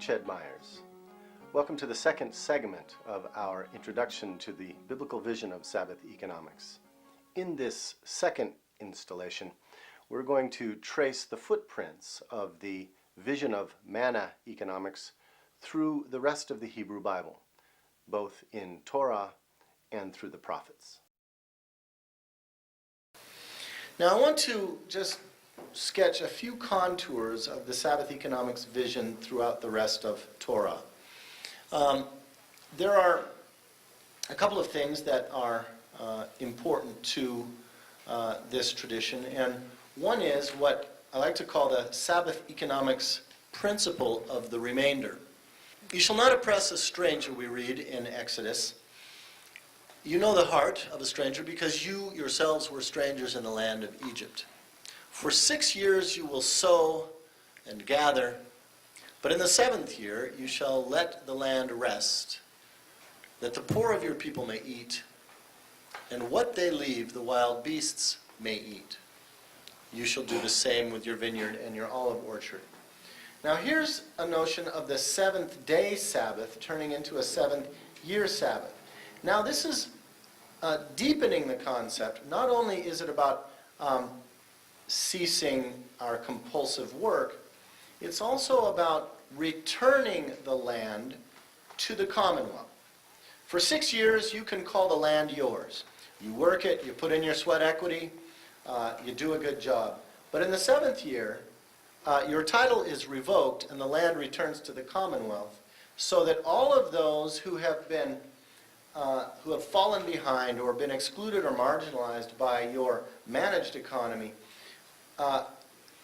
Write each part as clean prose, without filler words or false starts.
Ched Myers. Welcome to the second segment of our introduction to the biblical vision of Sabbath economics. In this second installation, we're going to trace the footprints of the vision of Manna economics through the rest of the Hebrew Bible, both in Torah and through the prophets. Now I want to just sketch a few contours of the Sabbath economics vision throughout the rest of Torah. There are a couple of things that are important to this tradition, and one is what I like to call the Sabbath economics principle of the remainder. You shall not oppress a stranger, we read in Exodus. You know the heart of a stranger because you yourselves were strangers in the land of Egypt. For 6 years you will sow and gather, but in the 7th year you shall let the land rest, that the poor of your people may eat, and what they leave the wild beasts may eat. You shall do the same with your vineyard and your olive orchard. Now here's a notion of the 7th day Sabbath turning into a 7th year Sabbath. Now this is deepening the concept. Not only is it about ceasing our compulsive work, it's also about returning the land to the commonwealth. For 6 years, you can call the land yours. You work it, you put in your sweat equity, you do a good job. But in the 7th year, your title is revoked and the land returns to the commonwealth, so that all of those who have fallen behind or been excluded or marginalized by your managed economy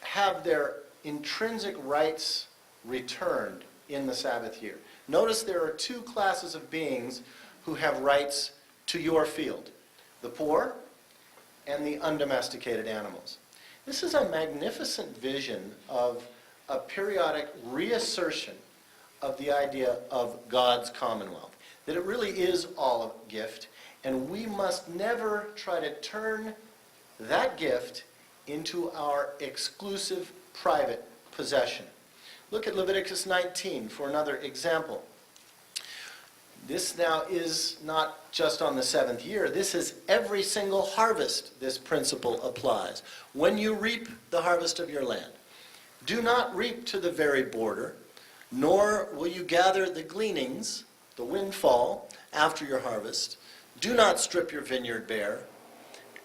have their intrinsic rights returned in the Sabbath year. Notice there are two classes of beings who have rights to your field: the poor and the undomesticated animals. This is a magnificent vision of a periodic reassertion of the idea of God's commonwealth, that it really is all a gift, and we must never try to turn that gift into our exclusive private possession. Look at Leviticus 19 for another example. This now is not just on the 7th year. This is every single harvest this principle applies. When you reap the harvest of your land, do not reap to the very border, nor will you gather the gleanings, the windfall, after your harvest. Do not strip your vineyard bare.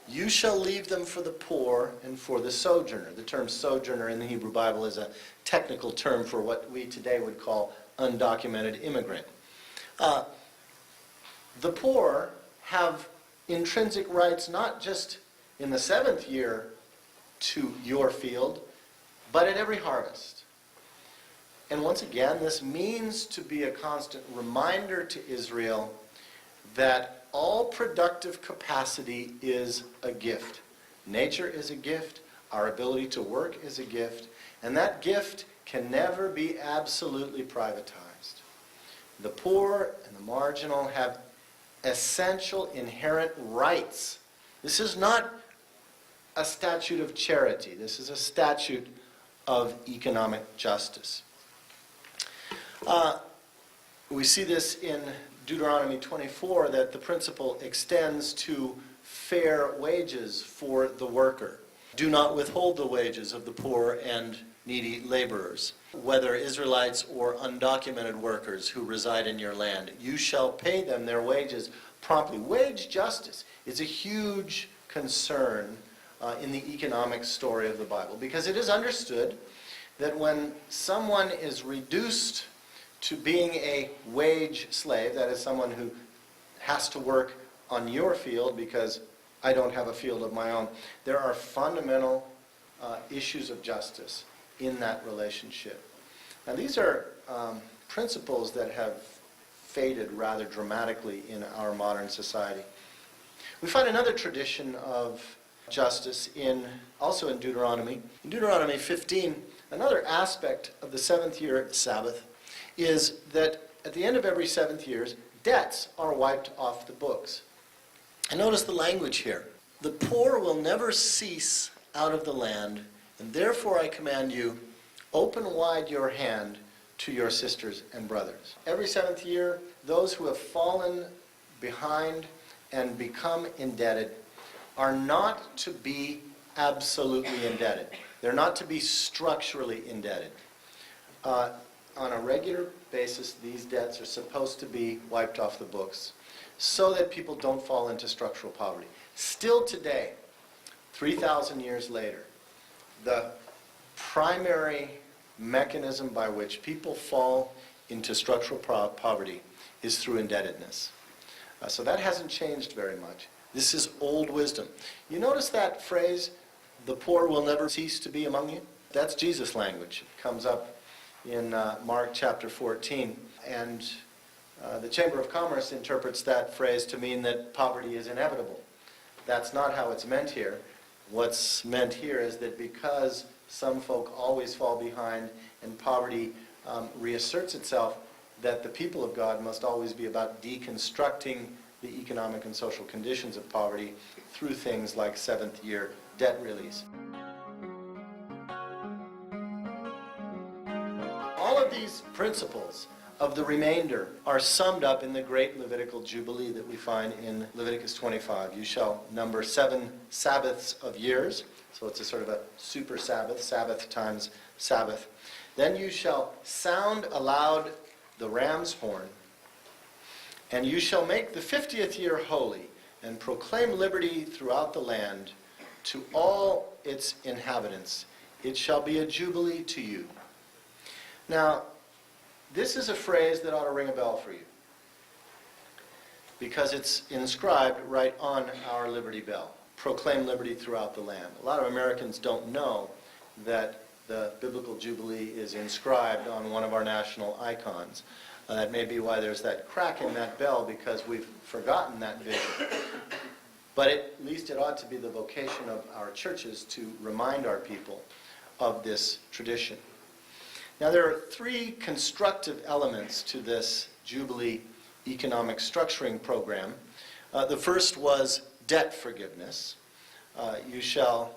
You shall leave them for the poor and for the sojourner. The term sojourner in the Hebrew Bible is a technical term for what we today would call undocumented immigrant. The poor have intrinsic rights not just in the 7th year to your field, but at every harvest. And once again, this means to be a constant reminder to Israel that all productive capacity is a gift. Nature is a gift. Our ability to work is a gift. And that gift can never be absolutely privatized. The poor and the marginal have essential inherent rights. This is not a statute of charity. This is a statute of economic justice. We see this in Deuteronomy 24, that the principle extends to fair wages for the worker. Do not withhold the wages of the poor and needy laborers, whether Israelites or undocumented workers who reside in your land. You shall pay them their wages promptly. Wage justice is a huge concern in the economic story of the Bible, because it is understood that when someone is reduced to being a wage slave, that is someone who has to work on your field because I don't have a field of my own, there are fundamental issues of justice in that relationship. Now these are principles that have faded rather dramatically in our modern society. We find another tradition of justice also in Deuteronomy. In Deuteronomy 15, another aspect of the 7th year Sabbath is that at the end of every 7th year, debts are wiped off the books. And notice the language here. The poor will never cease out of the land, and therefore I command you, open wide your hand to your sisters and brothers. Every seventh year, those who have fallen behind and become indebted are not to be absolutely indebted. They're not to be structurally indebted. On a regular basis, these debts are supposed to be wiped off the books so that people don't fall into structural poverty. Still today, 3,000 years later, the primary mechanism by which people fall into structural poverty is through indebtedness. So that hasn't changed very much. This is old wisdom. You notice that phrase, the poor will never cease to be among you? That's Jesus' language. It comes up in Mark chapter 14. And the Chamber of Commerce interprets that phrase to mean that poverty is inevitable. That's not how it's meant here. What's meant here is that because some folk always fall behind and poverty reasserts itself, that the people of God must always be about deconstructing the economic and social conditions of poverty through things like seventh-year debt release. All of these principles of the remainder are summed up in the great Levitical Jubilee that we find in Leviticus 25. You shall number 7 Sabbaths of years. So it's a sort of a super Sabbath, Sabbath times Sabbath. Then you shall sound aloud the ram's horn, and you shall make the 50th year holy, and proclaim liberty throughout the land to all its inhabitants. It shall be a jubilee to you. Now, this is a phrase that ought to ring a bell for you, because it's inscribed right on our Liberty Bell. Proclaim liberty throughout the land. A lot of Americans don't know that the Biblical Jubilee is inscribed on one of our national icons. That may be why there's that crack in that bell, because we've forgotten that vision. But at least it ought to be the vocation of our churches to remind our people of this tradition. Now, there are 3 constructive elements to this Jubilee economic structuring program. The first was debt forgiveness. You shall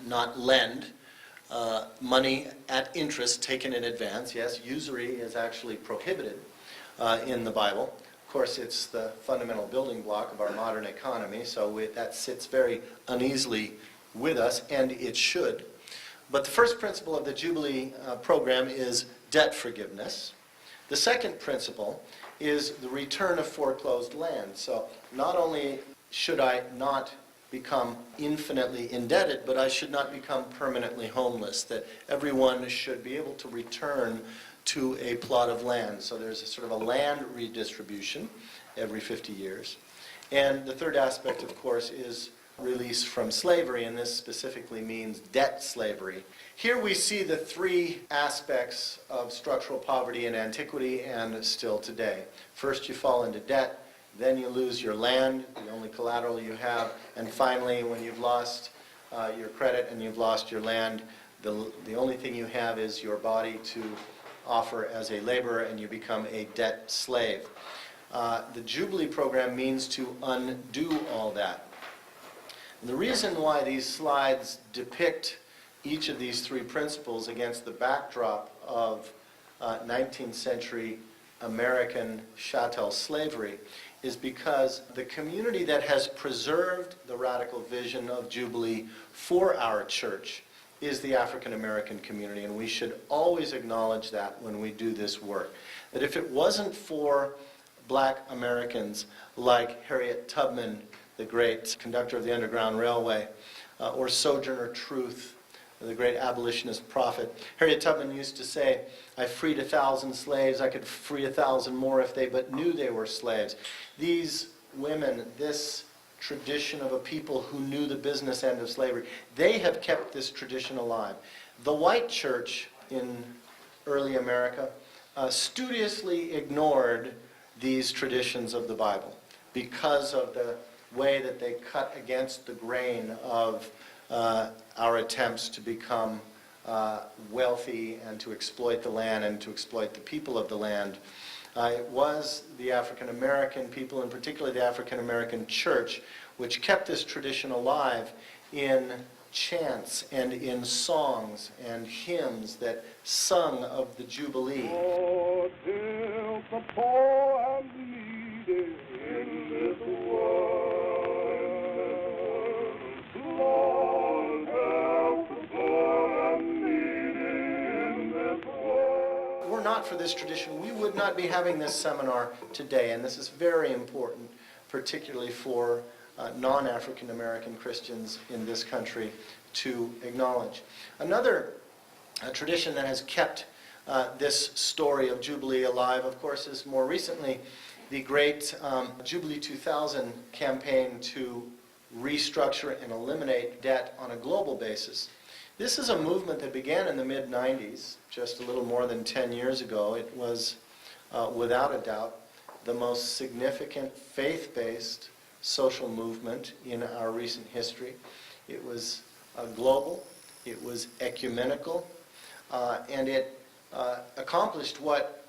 not lend money at interest taken in advance. Yes, usury is actually prohibited in the Bible. Of course, it's the fundamental building block of our modern economy, so that sits very uneasily with us, and it should. But the first principle of the Jubilee program is debt forgiveness. The second principle is the return of foreclosed land. So not only should I not become infinitely indebted, but I should not become permanently homeless, that everyone should be able to return to a plot of land. So there's a sort of a land redistribution every 50 years. And the third aspect, of course, is release from slavery, and this specifically means debt slavery. Here we see the 3 aspects of structural poverty in antiquity and still today. First, you fall into debt. Then you lose your land, the only collateral you have. And finally, when you've lost your credit and you've lost your land, the only thing you have is your body to offer as a laborer, and you become a debt slave. The Jubilee program means to undo all that. And the reason why these slides depict each of these 3 principles against the backdrop of 19th century American chattel slavery is because the community that has preserved the radical vision of Jubilee for our church is the African American community, and we should always acknowledge that when we do this work. That if it wasn't for black Americans like Harriet Tubman, the great conductor of the Underground Railway, or Sojourner Truth, the great abolitionist prophet. Harriet Tubman used to say, I freed 1,000 slaves, I could free 1,000 more if they but knew they were slaves. These women, this tradition of a people who knew the business end of slavery, they have kept this tradition alive. The white church in early America studiously ignored these traditions of the Bible because of the way that they cut against the grain of our attempts to become wealthy and to exploit the land and to exploit the people of the land. It was the African American people, and particularly the African American church, which kept this tradition alive in chants and in songs and hymns that sung of the Jubilee. Lord, help the poor and needy in this world. Lord, help the poor and needy in this world. Were not for this tradition, we would not be having this seminar today, and this is very important, particularly for non-African American Christians in this country to acknowledge. Another tradition that has kept this story of Jubilee alive, of course, is more recently the great Jubilee 2000 campaign to restructure and eliminate debt on a global basis. This is a movement that began in the mid-90s, just a little more than 10 years ago. It was, without a doubt, the most significant faith-based social movement in our recent history. It was global, it was ecumenical, and it accomplished what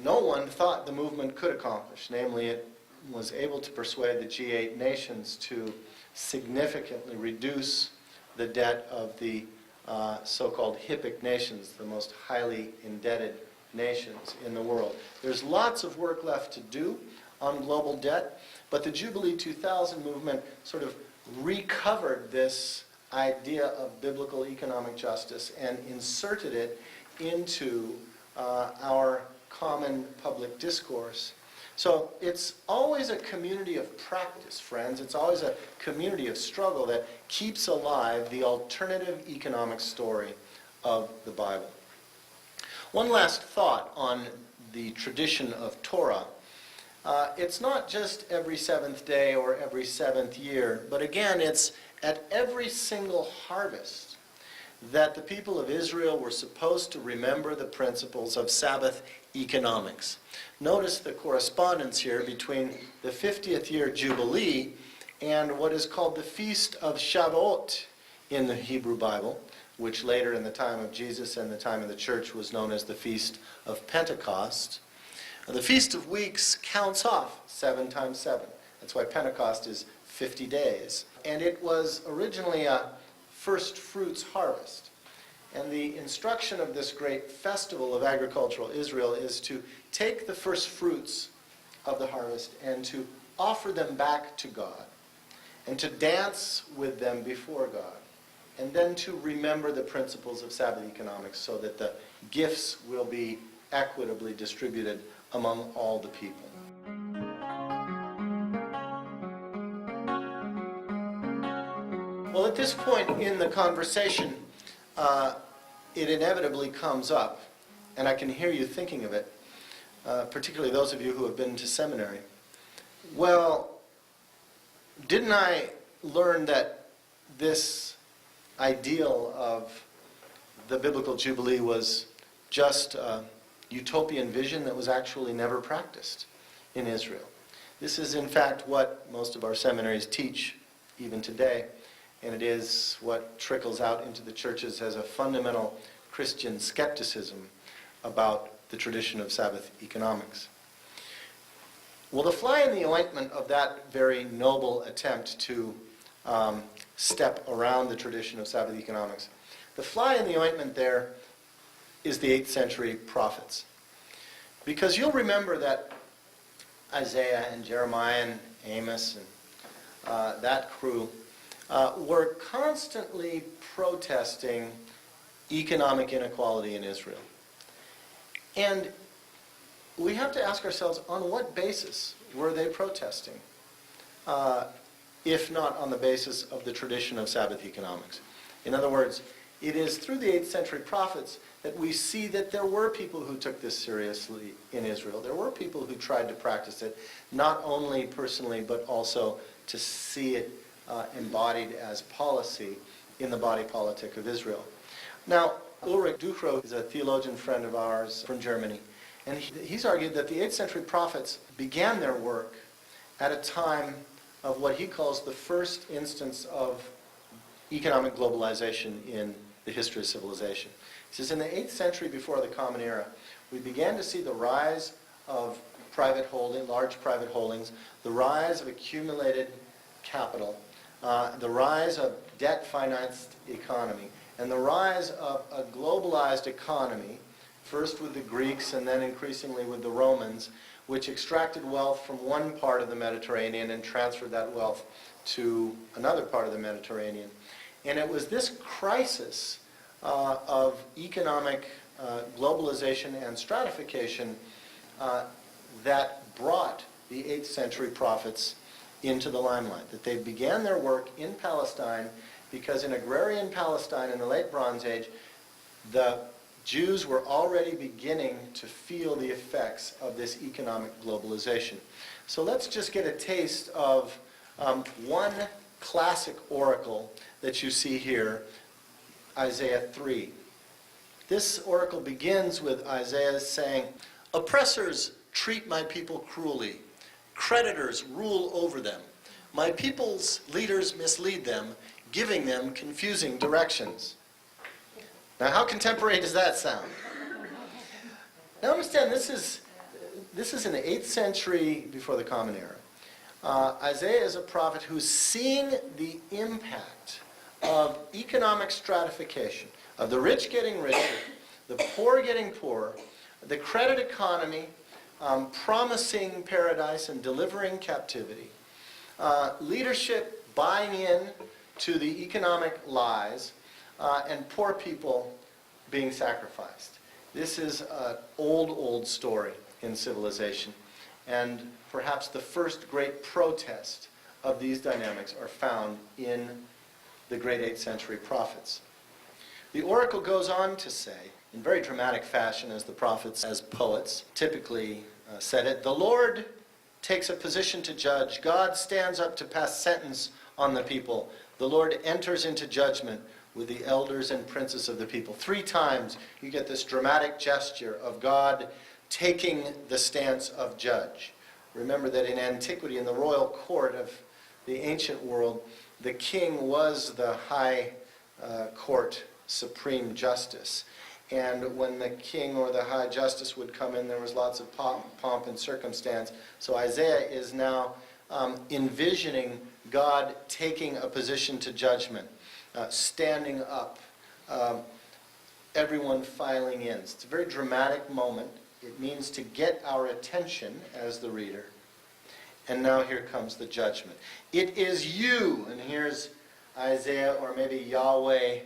no one thought the movement could accomplish. Namely, it was able to persuade the G8 nations to significantly reduce the debt of the so-called HIPIC nations, the most highly indebted nations in the world. There's lots of work left to do on global debt, but the Jubilee 2000 movement sort of recovered this idea of biblical economic justice and inserted it into our common public discourse. So it's always a community of practice, friends. It's always a community of struggle that keeps alive the alternative economic story of the Bible. One last thought on the tradition of Torah. It's not just every seventh day or every seventh year, but again, it's at every single harvest that the people of Israel were supposed to remember the principles of Sabbath economics. Notice the correspondence here between the 50th year Jubilee and what is called the Feast of Shavuot in the Hebrew Bible, which later in the time of Jesus and the time of the church was known as the Feast of Pentecost. The Feast of Weeks counts off 7 times 7. That's why Pentecost is 50 days. And it was originally a first fruits harvest. And the instruction of this great festival of agricultural Israel is to take the first fruits of the harvest and to offer them back to God, and to dance with them before God, and then to remember the principles of Sabbath economics so that the gifts will be equitably distributed among all the people. Well, at this point in the conversation, it inevitably comes up, and I can hear you thinking of it, particularly those of you who have been to seminary. Well, didn't I learn that this ideal of the biblical Jubilee was just a utopian vision that was actually never practiced in Israel? This is, in fact, what most of our seminaries teach even today, and it is what trickles out into the churches as a fundamental Christian skepticism about the tradition of Sabbath economics. Well, the fly in the ointment of that very noble attempt to step around the tradition of Sabbath economics, the fly in the ointment there is the 8th century prophets. Because you'll remember that Isaiah and Jeremiah and Amos and that crew were constantly protesting economic inequality in Israel. And we have to ask ourselves, on what basis were they protesting, if not on the basis of the tradition of Sabbath economics? In other words, it is through the 8th century prophets that we see that there were people who took this seriously in Israel. There were people who tried to practice it, not only personally, but also to see it embodied as policy in the body politic of Israel. Now, Ulrich Ducrow is a theologian friend of ours from Germany, and he's argued that the 8th century prophets began their work at a time of what he calls the first instance of economic globalization in the history of civilization. He says, in the 8th century before the Common Era, we began to see the rise of private holding, large private holdings, the rise of accumulated capital, the rise of debt-financed economy and the rise of a globalized economy, first with the Greeks and then increasingly with the Romans, which extracted wealth from one part of the Mediterranean and transferred that wealth to another part of the Mediterranean. And it was this crisis of economic globalization and stratification that brought the 8th century prophets into the limelight, that they began their work in Palestine because in agrarian Palestine in the late Bronze Age, the Jews were already beginning to feel the effects of this economic globalization. So let's just get a taste of one classic oracle that you see here, Isaiah 3. This oracle begins with Isaiah saying, "Oppressors treat my people cruelly. Creditors rule over them. My people's leaders mislead them, giving them confusing directions." Now, how contemporary does that sound? Now, understand, this is in the 8th century before the Common Era. Isaiah is a prophet who's seeing the impact of economic stratification, of the rich getting richer, the poor getting poorer, the credit economy promising paradise and delivering captivity, leadership buying in to the economic lies, and poor people being sacrificed. This is an old story in civilization, and perhaps the first great protest of these dynamics are found in the great 8th century prophets. The oracle goes on to say, in very dramatic fashion, as the prophets, as poets typically said it, "The Lord takes a position to judge. God stands up to pass sentence on the people. The Lord enters into judgment with the elders and princes of the people." 3 times you get this dramatic gesture of God taking the stance of judge. Remember that in antiquity, in the royal court of the ancient world, the king was the high court supreme justice. And when the king or the high justice would come in, there was lots of pomp and circumstance. So Isaiah is now envisioning God taking a position to judgment, standing up, everyone filing in. It's a very dramatic moment. It means to get our attention as the reader. And now here comes the judgment. "It is you," and here's Isaiah or maybe Yahweh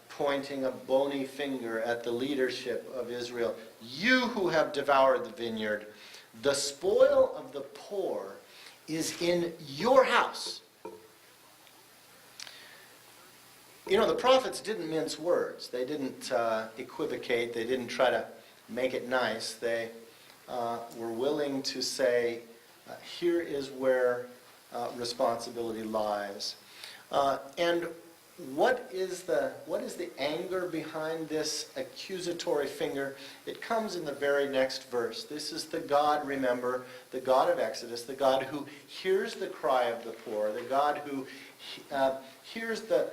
pointing a bony finger at the leadership of Israel. "You who have devoured the vineyard, the spoil of the poor is in your house." You know, the prophets didn't mince words. They didn't equivocate. They didn't try to make it nice. They were willing to say, here is where responsibility lies. And what is the anger behind this accusatory finger? It comes in the very next verse. This is the God, remember, the God of Exodus, the God who hears the cry of the poor, the God who hears the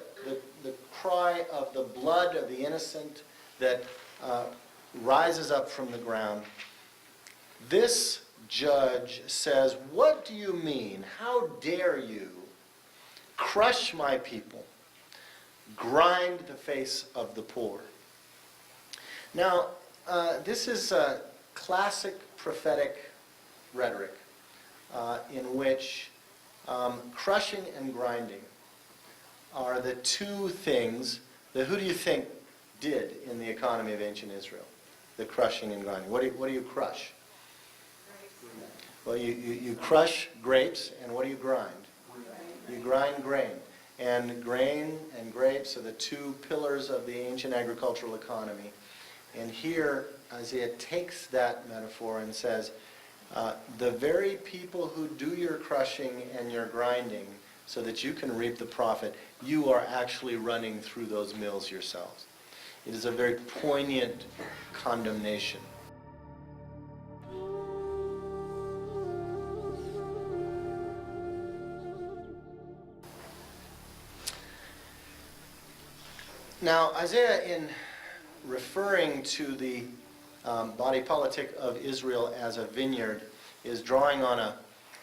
cry of the blood of the innocent that rises up from the ground. This judge says, "What do you mean? How dare you crush my people, grind the face of the poor?" Now, this is a classic prophetic rhetoric in which crushing and grinding are the 2 things that, who do you think did in the economy of ancient Israel? The crushing and grinding. What do you crush? Well, you crush grapes, and what do you grind? You grind grain. And grain and grapes are the 2 pillars of the ancient agricultural economy. And here, Isaiah takes that metaphor and says, the very people who do your crushing and your grinding so that you can reap the profit, you are actually running through those mills yourselves. It is a very poignant condemnation. Now, Isaiah, in referring to the body politic of Israel as a vineyard, is drawing on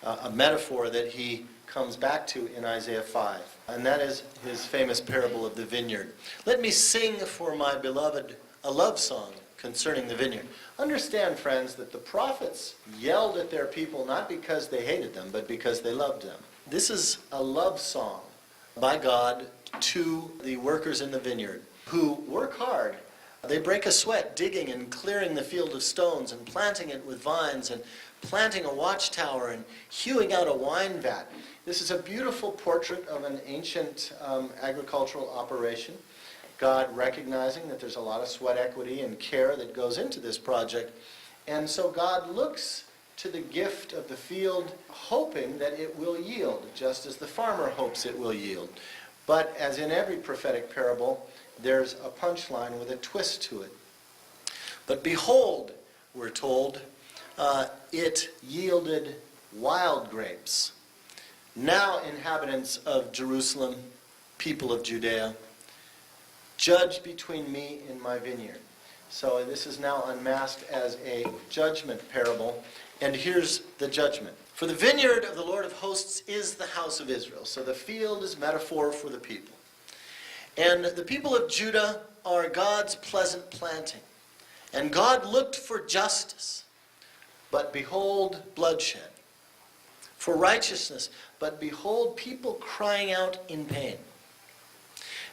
a metaphor that he comes back to in Isaiah 5, and that is his famous parable of the vineyard. Let me sing for my beloved a love song concerning the vineyard. Understand, friends, that the prophets yelled at their people not because they hated them, but because they loved them. This is a love song by God to the workers in the vineyard who work hard. They break a sweat digging and clearing the field of stones and planting it with vines and planting a watchtower and hewing out a wine vat. This is a beautiful portrait of an ancient agricultural operation. God recognizing that there's a lot of sweat equity and care that goes into this project. And so God looks to the gift of the field, hoping that it will yield, just as the farmer hopes it will yield. But as in every prophetic parable, there's a punchline with a twist to it. But behold, we're told, it yielded wild grapes. Now, inhabitants of Jerusalem, people of Judea, judge between me and my vineyard. So this is now unmasked as a judgment parable. And here's the judgment. For the vineyard of the Lord of hosts is the house of Israel. So the field is metaphor for the people. And the people of Judah are God's pleasant planting. And God looked for justice, but behold bloodshed. For righteousness, but behold people crying out in pain.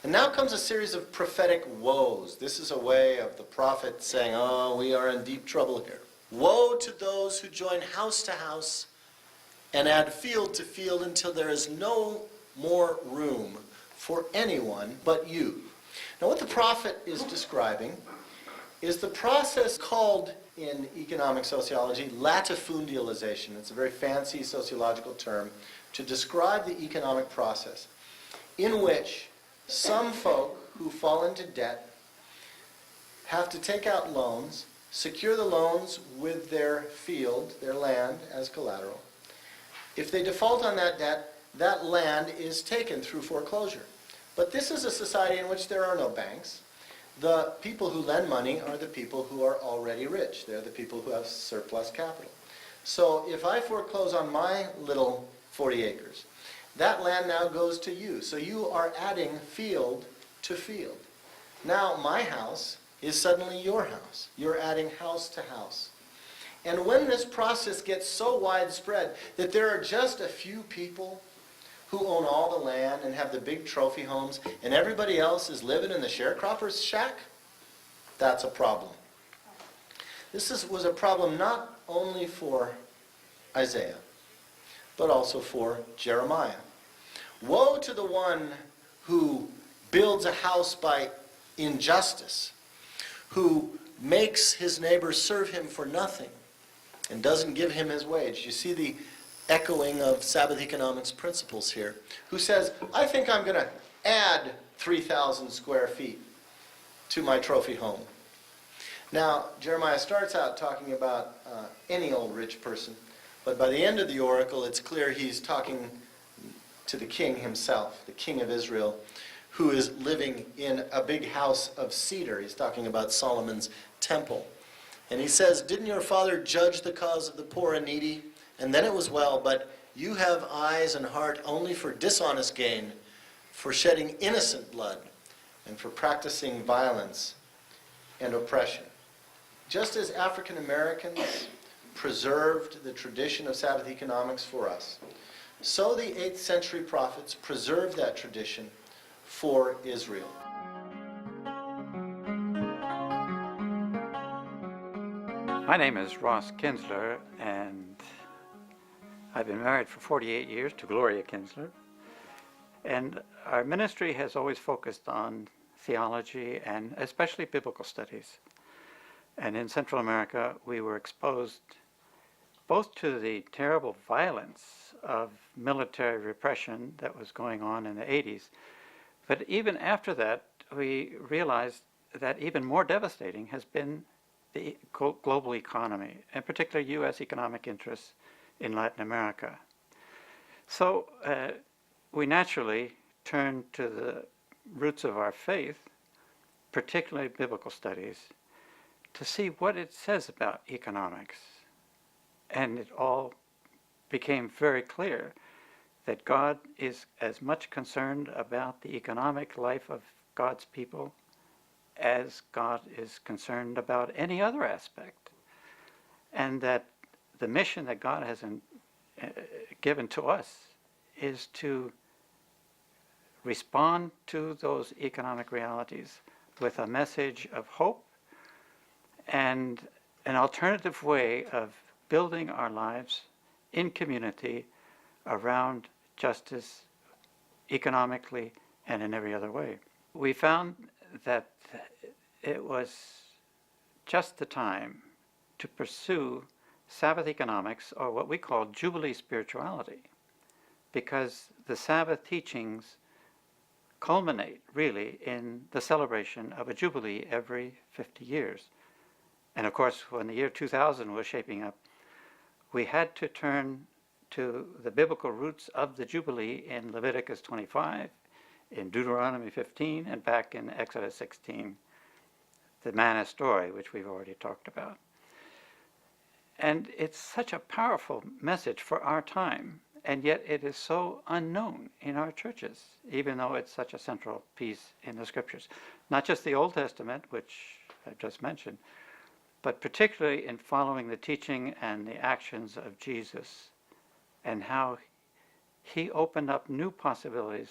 And now comes a series of prophetic woes. This is a way of the prophet saying, oh, we are in deep trouble here. Woe to those who join house to house and add field to field until there is no more room for anyone but you. Now what the prophet is describing is the process called in economic sociology latifundialization. It's a very fancy sociological term to describe the economic process in which some folk who fall into debt have to take out loans, secure the loans with their field, their land, as collateral. If they default on that debt, that land is taken through foreclosure. But this is a society in which there are no banks. The people who lend money are the people who are already rich. They're the people who have surplus capital. So if I foreclose on my little 40 acres, that land now goes to you. So you are adding field to field. Now my house is suddenly your house. You're adding house to house. And when this process gets so widespread that there are just a few people who own all the land and have the big trophy homes, and everybody else is living in the sharecropper's shack, that's a problem. This was a problem not only for Isaiah, but also for Jeremiah. Woe to the one who builds a house by injustice, who makes his neighbor serve him for nothing and doesn't give him his wage. You see the echoing of Sabbath Economics principles here. Who says, I think I'm going to add 3,000 square feet to my trophy home. Now, Jeremiah starts out talking about any old rich person, but by the end of the oracle, it's clear he's talking to the king himself, the king of Israel, who is living in a big house of cedar. He's talking about Solomon's temple. And he says, didn't your father judge the cause of the poor and needy? And then it was well, but you have eyes and heart only for dishonest gain, for shedding innocent blood, and for practicing violence and oppression. Just as African Americans preserved the tradition of Sabbath economics for us, so the 8th century prophets preserved that tradition for Israel. My name is Ross Kinsler, and I've been married for 48 years to Gloria Kinsler. And our ministry has always focused on theology and especially biblical studies. And in Central America, we were exposed both to the terrible violence of military repression that was going on in the 80s, but even after that, we realized that even more devastating has been the global economy, and particularly U.S. economic interests in Latin America. So we naturally turn to the roots of our faith, particularly biblical studies, to see what it says about economics. And it all became very clear that God is as much concerned about the economic life of God's people as God is concerned about any other aspect. And that the mission that God has given to us is to respond to those economic realities with a message of hope and an alternative way of building our lives in community around justice economically and in every other way. We found that it was just the time to pursue Sabbath economics, or what we call Jubilee spirituality, because the Sabbath teachings culminate really in the celebration of a Jubilee every 50 years. And of course, when the year 2000 was shaping up, we had to turn to the biblical roots of the Jubilee in Leviticus 25, in Deuteronomy 15, and back in Exodus 16, the Manna story, which we've already talked about. And it's such a powerful message for our time, and yet it is so unknown in our churches, even though it's such a central piece in the scriptures. Not just the Old Testament, which I've just mentioned, but particularly in following the teaching and the actions of Jesus, and how he opened up new possibilities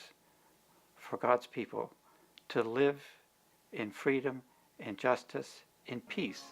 for God's people to live in freedom, in justice, in peace.